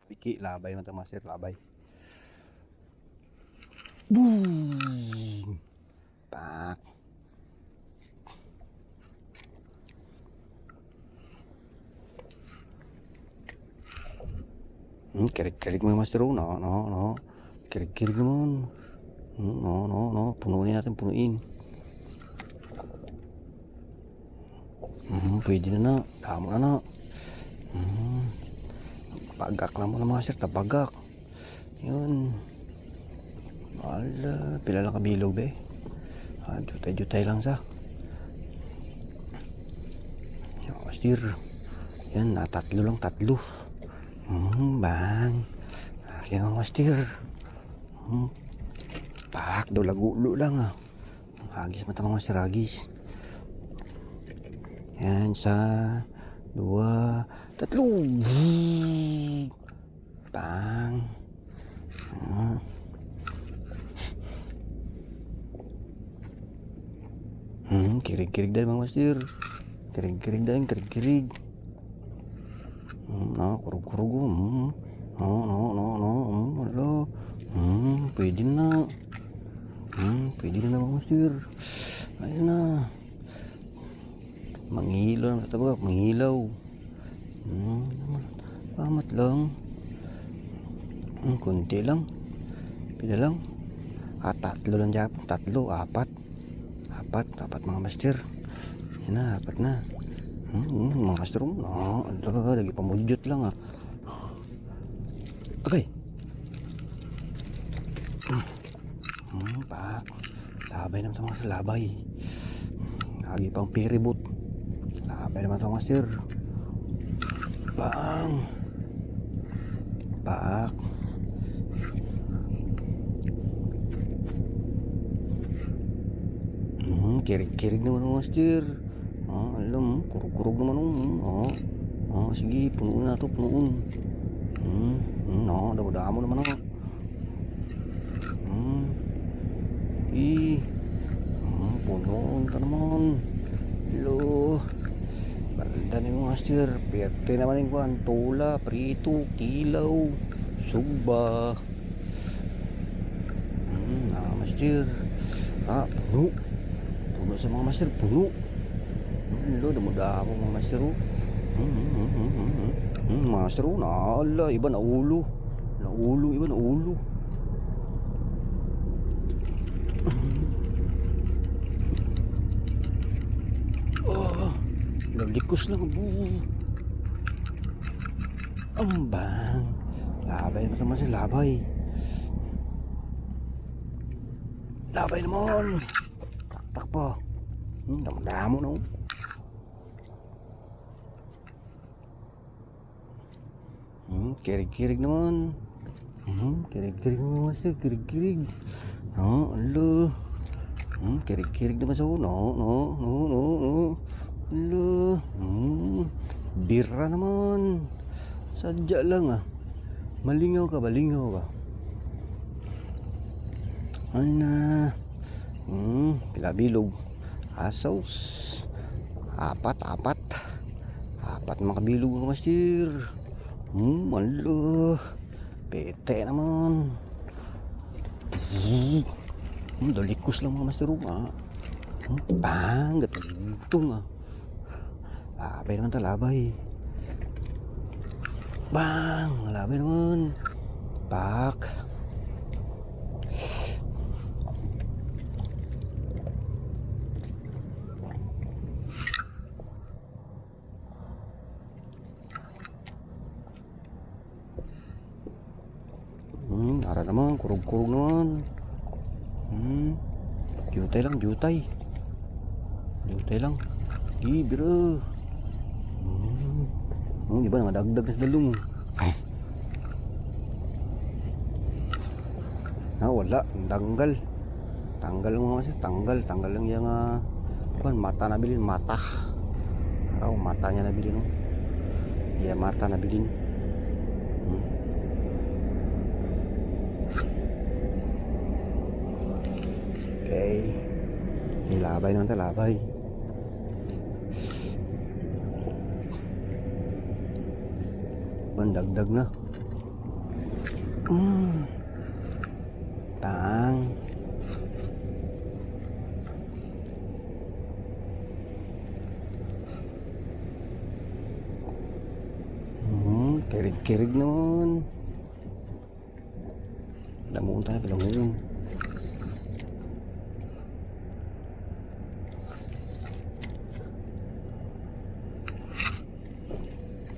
Piki, labay naman ito master, labay. Boom! Pak! Kirig-kirig mga master, no, no, no. Kirig-kirig naman. No, no, no. Punuin natin, punuin. Pwede na na. Damo na na. Pagak lang mo na mga sir. Tabagak. Yun. Ala. Pila lang kabilog be. Jutay-jutay lang sa. Yan mga sir. Yan. Tatlo lang. Tatlo. Bang. Akin mga sir. Pak. Daw lagulo lang ah. Hagis mata mga sir. Hagis. Yan, isa, dua, tatlo. Bang. Kirig-kirig dahil mga master. Kirig-kirig dahil, kirig-kirig. Kurug-kurug. Wala. Pwede na. Pwede na mga master. Ayun na. Manghilaw naman ito ba? Manghilaw. Pamat lang. Kunti lang. Pila lang. Tatlo lang dyan. Tatlo, apat. Apat mga master. Yan na, apat na. Mga master. Lagi pamudyot lang ah. Okay. Pak. Labay naman ito mga labay. Lagi pang piribot. Labay naman ito master. Bang. Pak. Kirig-kirig naman ang master. Alam, kurug-kurug naman. Sige, punuun na ito, punuun. Damo-damo naman ako. Punuun ka naman. Hello. Balda na yung master. Perte naman yung kuhan. Tola, prito, kilaw, sugba. Master. Puno. Puno sa mga master. Puno. Hello, damo-damo mga master. Master, naala. Iba na ulo. Iba na ulo. Likos lang po. Ambang. Labay naman sa labay. Labay naman. Tak pa. Damo no. Kirig-kirig naman. Kirig-kirig naman master. Kirig-kirig. Alo. Kirig-kirig naman sa uno. No. Hello. Bira naman. Sadya lang ah. Malingaw ka. Ano na. Pilabilog. Asaws. Apat mga kabilog ka master. Malo. Pete naman. Dalikos lang mga master. Bang. Gatulitong ah. Labay naman ito, labay. Bang! Labay naman. Pak. Ara naman, kurug-kurug naman. Jutay lang. Jutay lang. Biro. Iba na madagdag na sa dalong. Wala. Tanggal mo nga siya. Tanggal lang yung mata nabilin. Mata niya nabilin. Mata nabilin. Okay. Nilabay naman ito. Labay. Dagdag na. Tang. Kirig-kirig naman. Lamuun tayo, lamuun.